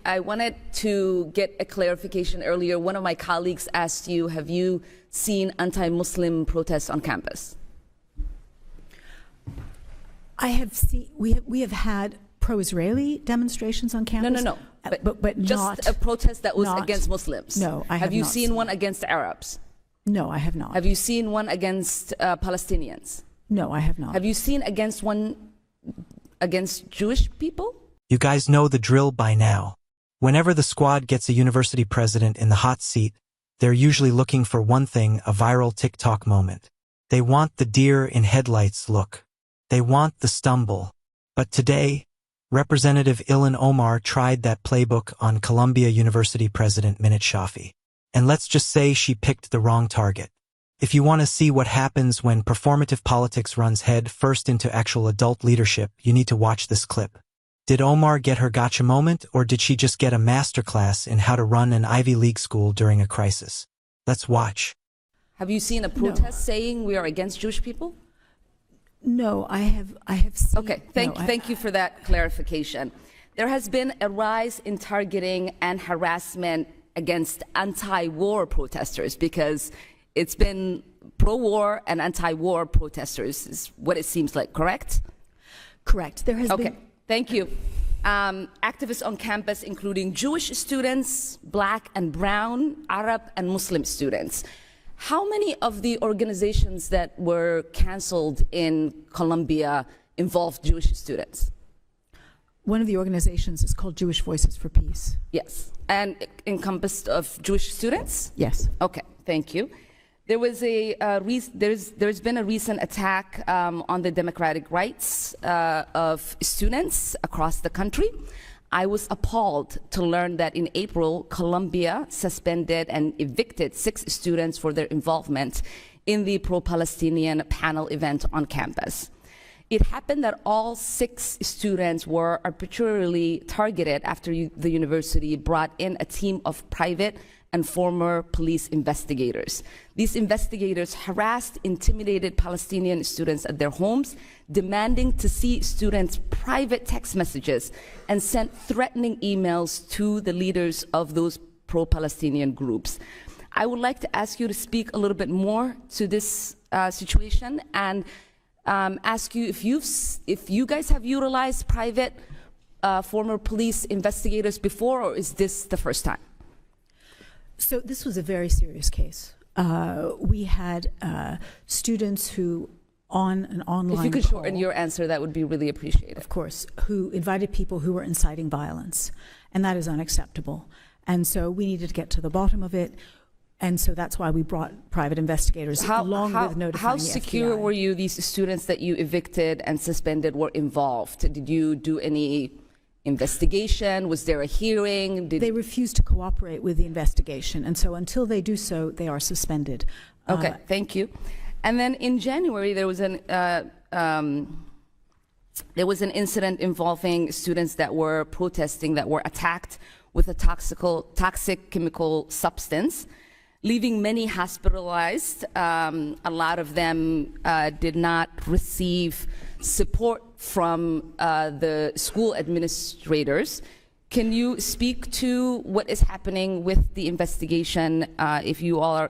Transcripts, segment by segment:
I wanted to get a clarification earlier. One of my colleagues asked you, have you seen anti-Muslim protests on campus? I have seen, we have had pro-Israeli demonstrations on campus. No. But just not a protest that was not, against Muslims. No, I have Have you not seen one against Arabs? No, I have not. Have you seen one against Palestinians? No, I have not. Have you seen one against Jewish people? You guys know the drill by now. Whenever the squad gets a university president in the hot seat, they're usually looking for one thing, a viral TikTok moment. They want the deer in headlights look. They want the stumble. But today, Representative Ilhan Omar tried that playbook on Columbia University President Minute Shafi. And let's just say she picked the wrong target. If you want to see what happens when performative politics runs head first into actual adult leadership, you need to watch this clip. Did Omar get her gotcha moment, or did she just get a masterclass in how to run an Ivy League school during a crisis? Let's watch. Have you seen a protest saying we are against Jewish people? No, I have seen. Okay, thank you for that clarification. There has been a rise in targeting and harassment against anti-war protesters because it's been pro-war and anti-war protesters is what it seems like, correct? Correct. There has been. Okay, thank you. Activists on campus, including Jewish students, Black and Brown, Arab and Muslim students. How many of the organizations that were canceled in Columbia involved Jewish students? One of the organizations is called Jewish Voices for Peace. Yes, and encompassed of Jewish students? Yes. Okay, thank you. There was there's been a recent attack on the democratic rights of students across the country. I was appalled to learn that in April, Columbia suspended and evicted 6 students for their involvement in the pro-Palestinian panel event on campus. It happened that all 6 students were arbitrarily targeted after the university brought in a team of private and former police investigators. These investigators harassed, intimidated Palestinian students at their homes, demanding to see students' private text messages and sent threatening emails to the leaders of those pro-Palestinian groups. I would like to ask you to speak a little bit more to this situation and ask you if you guys have utilized private former police investigators before, or is this the first time? So this was a very serious case. We had students who, on an online If you could shorten your answer, that would be really appreciated. Of course, who invited people who were inciting violence, and that is unacceptable. And so we needed to get to the bottom of it, and so that's why we brought private investigators along with notifying the FBI. How secure were you, these students that you evicted and suspended were involved? Did you do any investigation? Was there a hearing? They refused to cooperate with the investigation, and so until they do so, they are suspended. Okay, thank you. And then in January, there was an incident involving students that were protesting that were attacked with a toxic chemical substance, leaving many hospitalized. A lot of them did not receive support from the school administrators. Can you speak to what is happening with the investigation, if you all are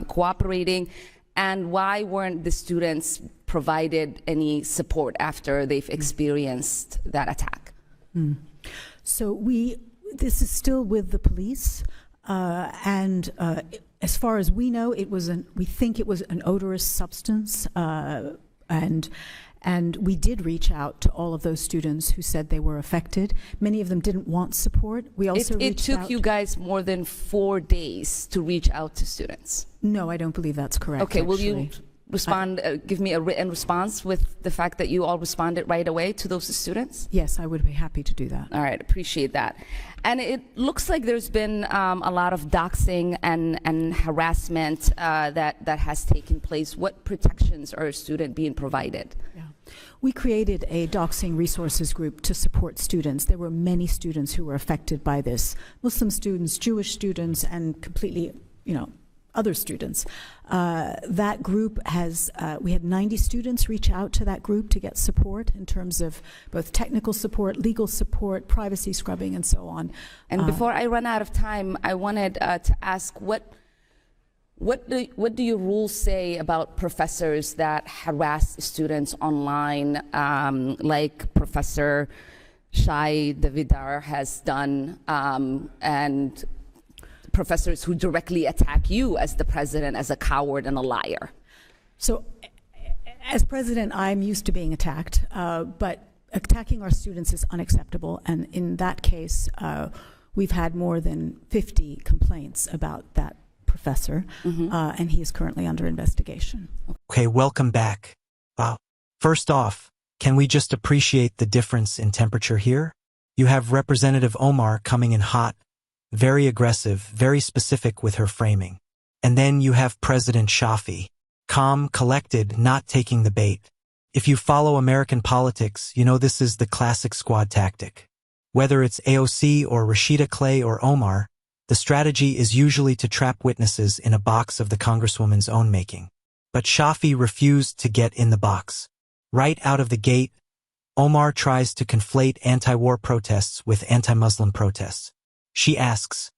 cooperating, and why weren't the students provided any support after they've experienced that attack? So this is still with the police, and as far as we know, we think it was an odorous substance, and we did reach out to all of those students who said they were affected. Many of them didn't want support. We also it took you guys more than 4 days to reach out to students. No, I don't believe that's correct. Okay, will actually. you respond, give me a written response with the fact that you all responded right away to those students? Yes, I would be happy to do that. All right, appreciate that. And it looks like there's been a lot of doxing and harassment that has taken place. What protections are a student being provided? Yeah. We created a doxing resources group to support students. There were many students who were affected by this. Muslim students, Jewish students, and completely, other students. That group has, we had 90 students reach out to that group to get support in terms of both technical support, legal support, privacy scrubbing, and so on. And before I run out of time, I wanted to ask what do your rules say about professors that harass students online, like Professor Shai Davidar has done, and professors who directly attack you as the president as a coward and a liar? So, as president, I'm used to being attacked, but attacking our students is unacceptable. And in that case, we've had more than 50 complaints about that professor, and he is currently under investigation. Okay, welcome back. Wow. First off, can we just appreciate the difference in temperature here? You have Representative Omar coming in hot, very aggressive, very specific with her framing. And then you have President Shafi, calm, collected, not taking the bait. If you follow American politics, you know this is the classic squad tactic. Whether it's AOC or Rashida Clay or Omar, the strategy is usually to trap witnesses in a box of the Congresswoman's own making. But Shafi refused to get in the box. Right out of the gate, Omar tries to conflate anti-war protests with anti-Muslim protests. She asks,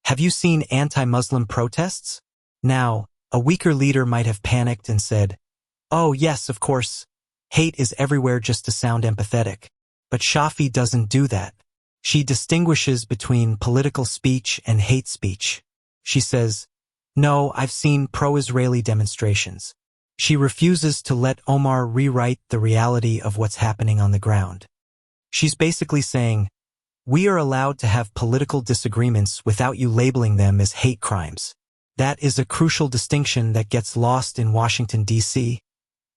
"Have you seen anti-Muslim protests?" Now, a weaker leader might have panicked and said, "Oh yes, of course, hate is everywhere," just to sound empathetic. But Shafi doesn't do that. She distinguishes between political speech and hate speech. She says, "No, I've seen pro-Israeli demonstrations." She refuses to let Omar rewrite the reality of what's happening on the ground. She's basically saying, we are allowed to have political disagreements without you labeling them as hate crimes. That is a crucial distinction that gets lost in Washington, D.C.,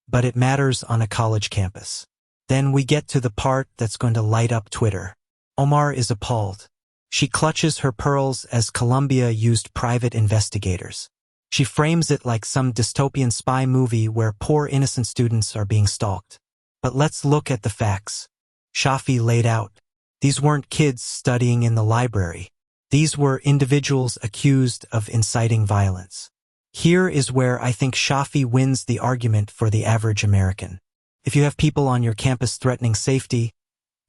but it matters on a college campus. Then we get to the part that's going to light up Twitter. Omar is appalled. She clutches her pearls as Columbia used private investigators. She frames it like some dystopian spy movie where poor innocent students are being stalked. But let's look at the facts. Shafi laid out. These weren't kids studying in the library. These were individuals accused of inciting violence. Here is where I think Shafi wins the argument for the average American. If you have people on your campus threatening safety,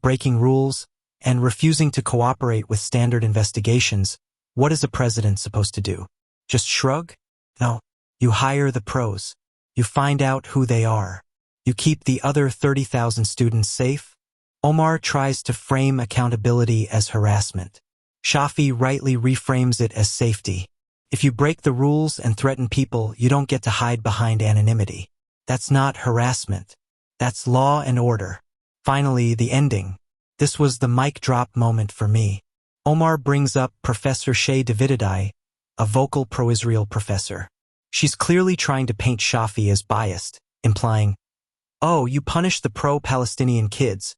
breaking rules, and refusing to cooperate with standard investigations, what is a president supposed to do? Just shrug? No. You hire the pros. You find out who they are. You keep the other 30,000 students safe. Omar tries to frame accountability as harassment. Shafi rightly reframes it as safety. If you break the rules and threaten people, you don't get to hide behind anonymity. That's not harassment. That's law and order. Finally, the ending. This was the mic drop moment for me. Omar brings up Professor Shai Davidai, a vocal pro-Israel professor. She's clearly trying to paint Shafi as biased, implying, oh, you punish the pro-Palestinian kids,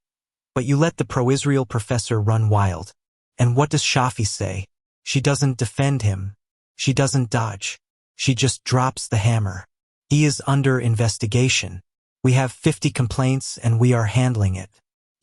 but you let the pro-Israel professor run wild. And what does Shafi say? She doesn't defend him. She doesn't dodge. She just drops the hammer. He is under investigation. We have 50 complaints and we are handling it.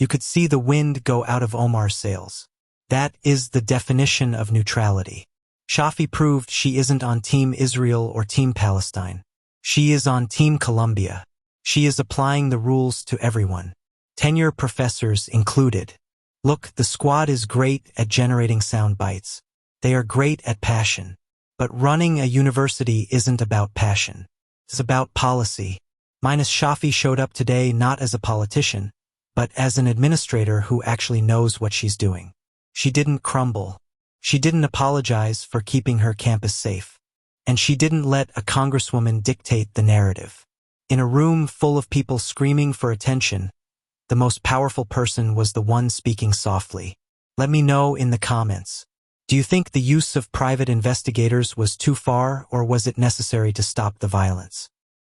You could see the wind go out of Omar's sails. That is the definition of neutrality. Shafi proved she isn't on Team Israel or Team Palestine. She is on Team Columbia. She is applying the rules to everyone. Tenure professors included. Look, the squad is great at generating sound bites. They are great at passion. But running a university isn't about passion. It's about policy. Minus Shafi showed up today not as a politician, but as an administrator who actually knows what she's doing. She didn't crumble. She didn't apologize for keeping her campus safe. And she didn't let a congresswoman dictate the narrative. In a room full of people screaming for attention, the most powerful person was the one speaking softly. Let me know in the comments. Do you think the use of private investigators was too far, or was it necessary to stop the violence?